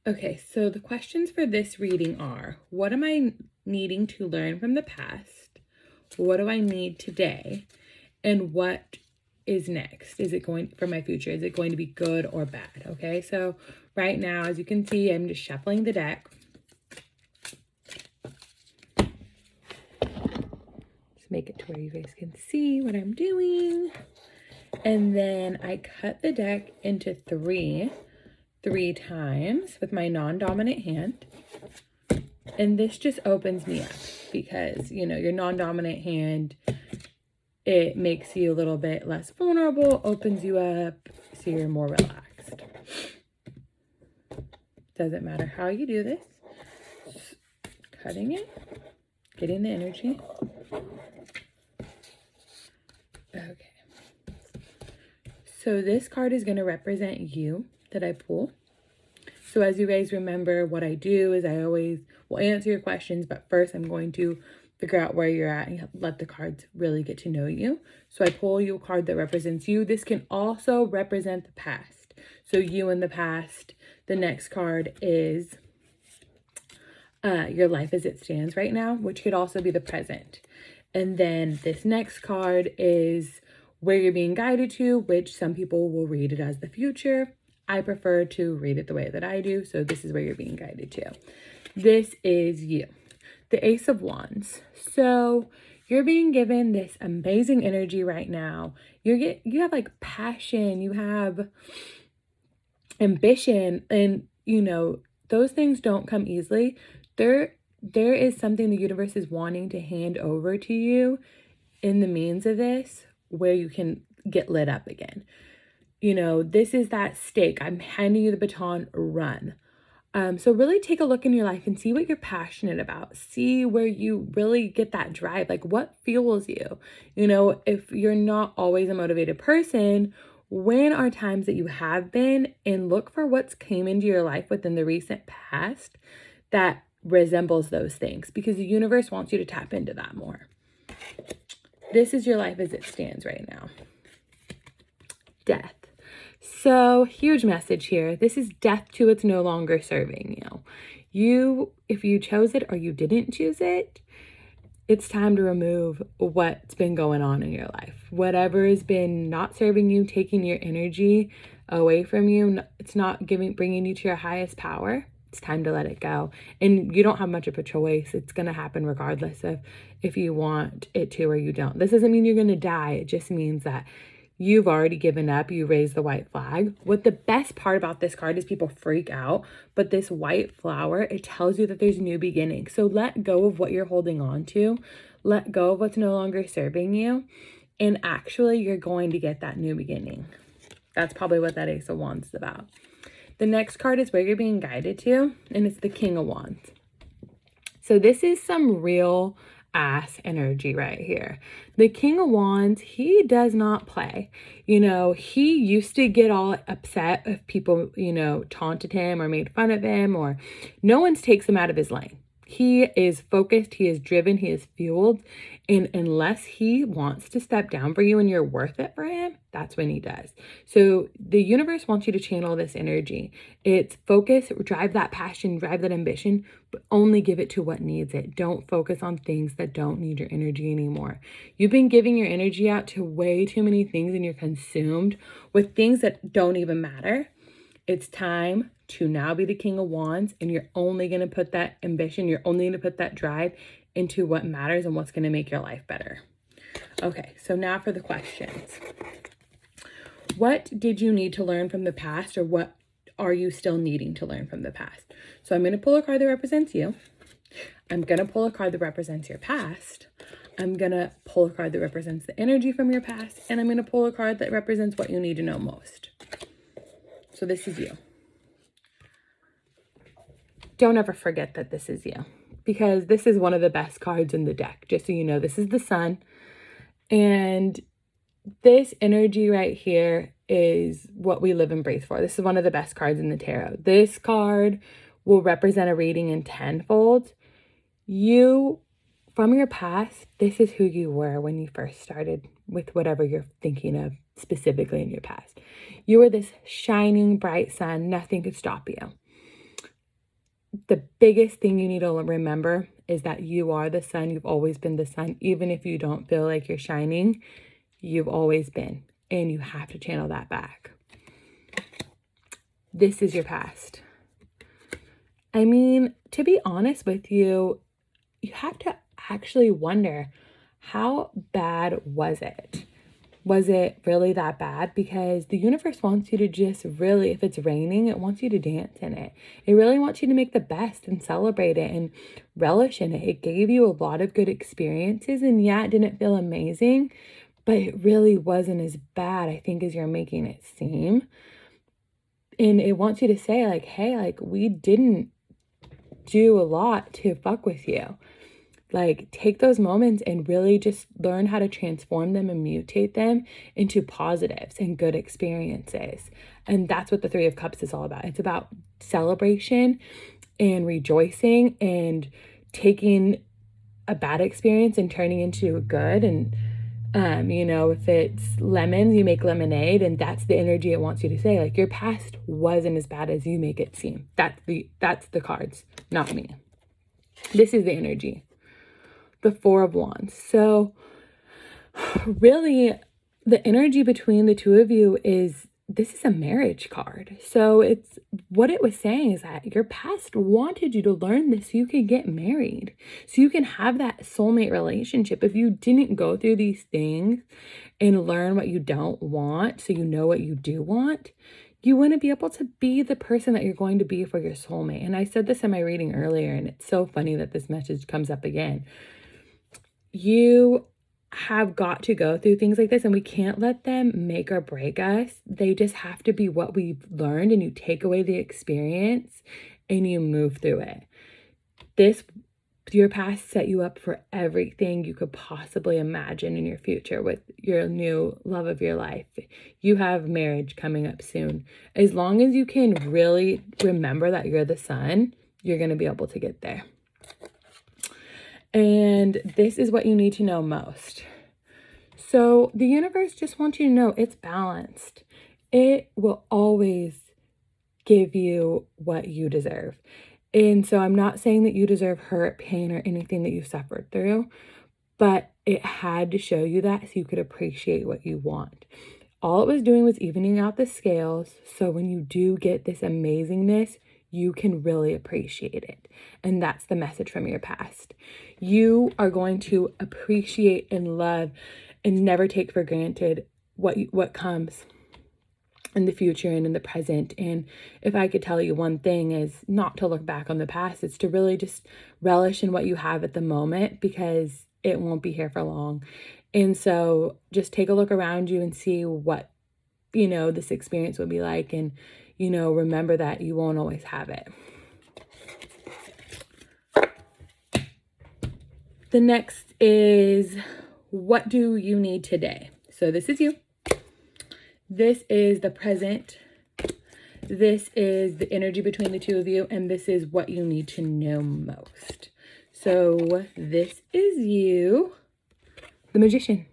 Okay, so the questions for this reading are, what am I needing to learn from the past? What do I need today? And what is next? Is it going for my future? Is it going to be good or bad? Okay, so right now, as you can see, I'm just shuffling the deck. Just make it to where you guys can see what I'm doing. And then I cut the deck into three times with my non-dominant hand. And this just opens me up because, your non-dominant hand, it makes you a little bit less vulnerable, opens you up so you're more relaxed. Doesn't matter how you do this. Just cutting it, getting the energy. Okay. So this card is going to represent you that I pull. So as you guys remember, what I do is I always will answer your questions, but first I'm going to figure out where you're at and let the cards really get to know you. So I pull you a card that represents you. This can also represent the past. So you in the past. The next card is your life as it stands right now, which could also be the present. And then this next card is where you're being guided to, which some people will read it as the future. I prefer to read it the way that I do, so this is where you're being guided to. This is you, the Ace of Wands. So you're being given this amazing energy right now. You have like passion, you have ambition, and those things don't come easily. There is something the universe is wanting to hand over to you in the means of this where you can get lit up again. This is that stake. I'm handing you the baton, run. So really take a look in your life and see what you're passionate about. See where you really get that drive. Like what fuels you? If you're not always a motivated person, when are times that you have been, and look for what's came into your life within the recent past that resembles those things, because the universe wants you to tap into that more. This is your life as it stands right now. Death. So huge message here. This is death to what's no longer serving you. If you chose it or you didn't choose it, it's time to remove what's been going on in your life. Whatever has been not serving you, taking your energy away from you, it's not bringing you to your highest power. It's time to let it go. And you don't have much of a choice. It's going to happen regardless of if you want it to or you don't. This doesn't mean you're going to die. It just means that you've already given up. You raised the white flag. What the best part about this card is people freak out, but this white flower, it tells you that there's new beginnings. So let go of what you're holding on to. Let go of what's no longer serving you. And actually, you're going to get that new beginning. That's probably what that Ace of Wands is about. The next card is where you're being guided to, and it's the King of Wands. So this is some real ass energy right here. The King of Wands, he does not play. He used to get all upset if people, taunted him or made fun of him, or no one takes him out of his lane. He is focused, he is driven, he is fueled. And unless he wants to step down for you and you're worth it for him, that's when he does. So the universe wants you to channel this energy. It's focus, drive that passion, drive that ambition, but only give it to what needs it. Don't focus on things that don't need your energy anymore. You've been giving your energy out to way too many things, and you're consumed with things that don't even matter. It's time to now be the King of Wands, and you're only going to put that ambition, you're only going to put that drive into what matters and what's going to make your life better. Okay, so now for the questions. What did you need to learn from the past, or what are you still needing to learn from the past? So I'm going to pull a card that represents you. I'm going to pull a card that represents your past. I'm going to pull a card that represents the energy from your past. And I'm going to pull a card that represents what you need to know most. So this is you. Don't ever forget that this is you, because this is one of the best cards in the deck. Just so you know, this is the Sun. And this energy right here is what we live and breathe for. This is one of the best cards in the tarot. This card will represent a reading in tenfold. You, from your past, this is who you were when you first started with whatever you're thinking of specifically in your past. You were this shining, bright sun. Nothing could stop you. the biggest thing you need to remember is that you are the sun. You've always been the sun. Even if you don't feel like you're shining, you've always been. And you have to channel that back. This is your past. I mean, to be honest with you, you have to actually wonder, how bad was it? Was it really that bad? Because the universe wants you to just really, if it's raining, it wants you to dance in it. It really wants you to make the best and celebrate it and relish in it. It gave you a lot of good experiences, and yeah, it didn't feel amazing, but it really wasn't as bad, I think, as you're making it seem. And it wants you to say, like, hey, like, we didn't do a lot to fuck with you. Like, take those moments and really just learn how to transform them and mutate them into positives and good experiences. And that's what the Three of Cups is all about. It's about celebration and rejoicing and taking a bad experience and turning into a good. And, if it's lemons, you make lemonade, and that's the energy it wants you to say. Like, your past wasn't as bad as you make it seem. That's the cards, not me. This is the energy. The Four of Wands. So really, the energy between the two of you this is a marriage card. So it's what it was saying is that your past wanted you to learn this so you could get married, so you can have that soulmate relationship. If you didn't go through these things and learn what you don't want, so you know what you do want, you wouldn't be able to be the person that you're going to be for your soulmate. And I said this in my reading earlier, and it's so funny that this message comes up again. You have got to go through things like this, and we can't let them make or break us. They just have to be what we've learned, and you take away the experience and you move through it. Your past set you up for everything you could possibly imagine in your future with your new love of your life. You have marriage coming up soon. As long as you can really remember that you're the sun, you're going to be able to get there. And this is what you need to know most. So the universe just wants you to know it's balanced. It will always give you what you deserve. And so I'm not saying that you deserve hurt, pain, or anything that you suffered through, but it had to show you that so you could appreciate what you want. All it was doing was evening out the scales. So when you do get this amazingness, you can really appreciate it. And that's the message from your past. You are going to appreciate and love and never take for granted what comes in the future and in the present. And if I could tell you one thing, is not to look back on the past. It's to really just relish in what you have at the moment, because it won't be here for long. And so just take a look around you and see what, this experience would be like. And, remember that you won't always have it. The next is, what do you need today? So this is you. This is the present. This is the energy between the two of you. And this is what you need to know most. So this is you, the Magician.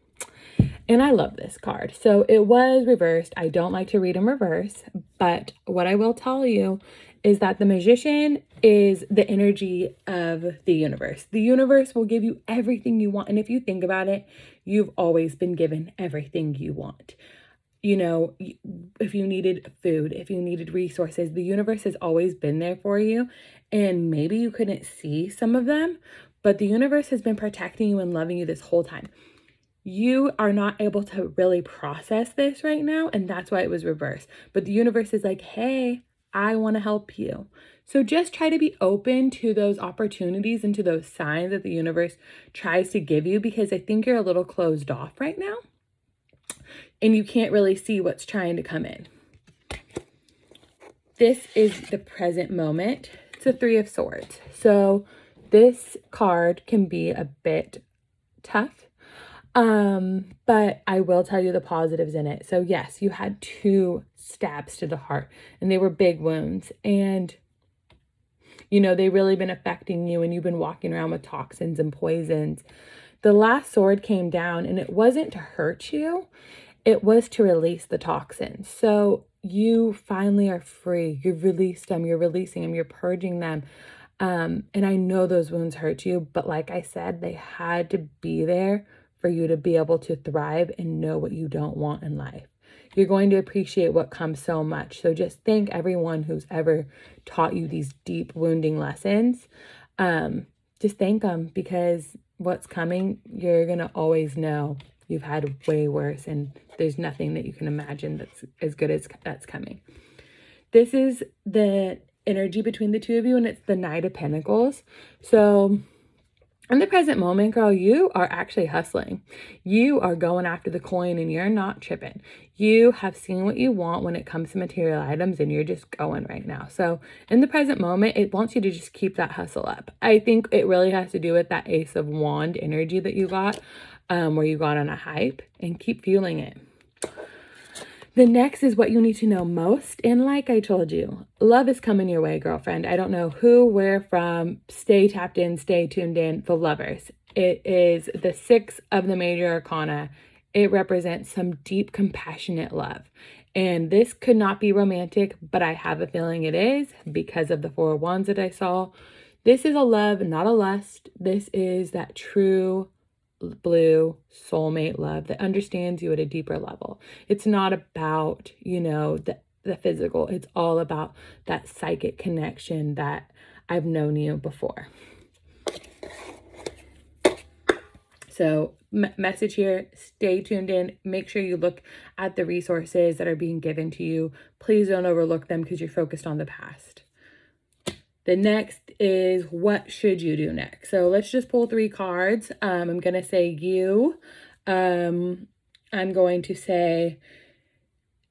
And I love this card. So it was reversed. I don't like to read in reverse, but what I will tell you is that the Magician is the energy of the universe. The universe will give you everything you want. And if you think about it, you've always been given everything you want. If you needed food, if you needed resources, the universe has always been there for you. And maybe you couldn't see some of them, but the universe has been protecting you and loving you this whole time. You are not able to really process this right now, and that's why it was reversed. But the universe is like, hey, I want to help you. So just try to be open to those opportunities and to those signs that the universe tries to give you, because I think you're a little closed off right now and you can't really see what's trying to come in. This is the present moment. It's a Three of Swords. So this card can be a bit tough. But I will tell you the positives in it. So yes, you had 2 stabs to the heart, and they were big wounds, and they really been affecting you, and you've been walking around with toxins and poisons. The last sword came down, and it wasn't to hurt you. It was to release the toxins. So you finally are free. You've released them, you're releasing them, you're purging them. And I know those wounds hurt you, but like I said, they had to be there for you to be able to thrive and know what you don't want in life. You're going to appreciate what comes so much. So just thank everyone who's ever taught you these deep wounding lessons. Just thank them, because what's coming, you're going to always know you've had way worse, and there's nothing that you can imagine that's as good as that's coming. This is the energy between the two of you, and it's the Knight of Pentacles. So in the present moment, girl, you are actually hustling. You are going after the coin, and you're not tripping. You have seen what you want when it comes to material items, and you're just going right now. So in the present moment, it wants you to just keep that hustle up. I think it really has to do with that Ace of Wand energy that you got, where you got on a hype, and keep fueling it. The next is what you need to know most. And like I told you, love is coming your way, girlfriend. I don't know who, where from. Stay tapped in, stay tuned in. The Lovers. It is the 6 of the major arcana. It represents some deep, compassionate love. And this could not be romantic, but I have a feeling it is because of the 4 of Wands that I saw. This is a love, not a lust. This is that true blue soulmate love that understands you at a deeper level. It's not about, the physical. It's all about that psychic connection that I've known you before. So message here, stay tuned in. Make sure you look at the resources that are being given to you. Please don't overlook them because you're focused on the past. The next is, what should you do next? So let's just pull 3 cards. I'm going to say you. I'm going to say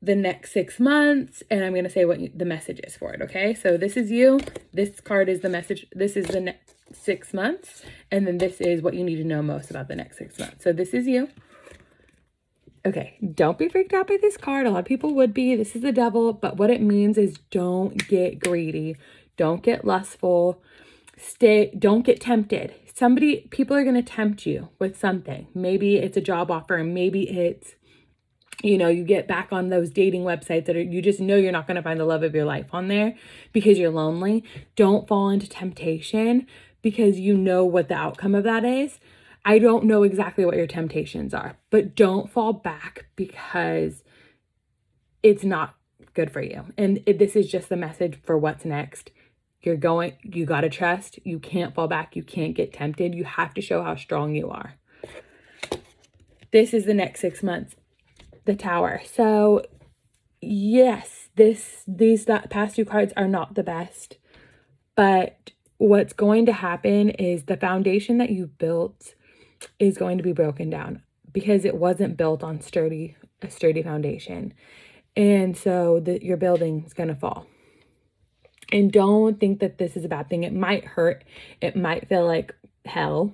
the next 6 months, and I'm going to say what the message is for it, okay? So this is you. This card is the message. This is the next 6 months, and then this is what you need to know most about the next 6 months. So this is you. Okay, don't be freaked out by this card. A lot of people would be. This is the Devil, but what it means is don't get greedy. Don't get lustful. Don't get tempted. People are going to tempt you with something. Maybe it's a job offer. Maybe it's, you get back on those dating websites that you just know you're not going to find the love of your life on there because you're lonely. Don't fall into temptation because you know what the outcome of that is. I don't know exactly what your temptations are, but don't fall back because it's not good for you. And this is just the message for what's next. You got to trust. You can't fall back. You can't get tempted. You have to show how strong you are. This is the next 6 months, the Tower. So yes, these past 2 cards are not the best, but what's going to happen is the foundation that you built is going to be broken down because it wasn't built on a sturdy foundation. And so your building is going to fall. And don't think that this is a bad thing. It might hurt. It might feel like hell.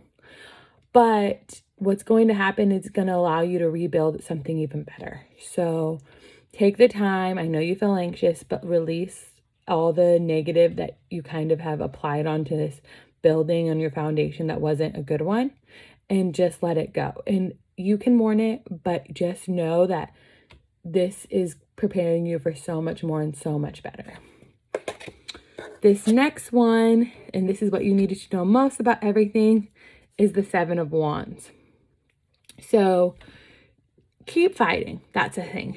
But what's going to happen is going to allow you to rebuild something even better. So take the time. I know you feel anxious, but release all the negative that you kind of have applied onto this building on your foundation that wasn't a good one, and just let it go. And you can mourn it, but just know that this is preparing you for so much more and so much better. This next one, and this is what you needed to know most about everything, is the 7 of Wands. So keep fighting. That's a thing.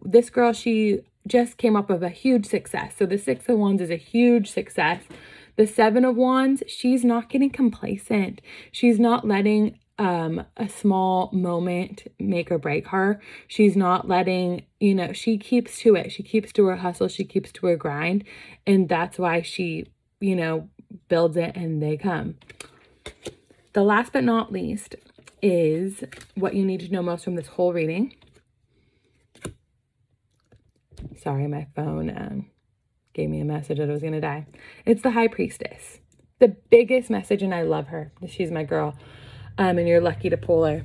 This girl, she just came up with a huge success. So the 6 of Wands is a huge success. The 7 of Wands, she's not getting complacent. She's not letting a small moment make or break her. She's not letting, she keeps to it. She keeps to her hustle. She keeps to her grind. And that's why she, builds it and they come. The last but not least is what you need to know most from this whole reading. Sorry, my phone gave me a message that I was going to die. It's the High Priestess. The biggest message, and I love her. She's my girl. And you're lucky to pull her.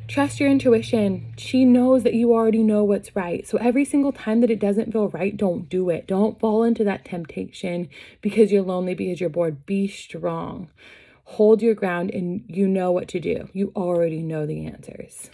Trust your intuition. She knows that you already know what's right. So every single time that it doesn't feel right, don't do it. Don't fall into that temptation because you're lonely, because you're bored. Be strong. Hold your ground, and you know what to do. You already know the answers.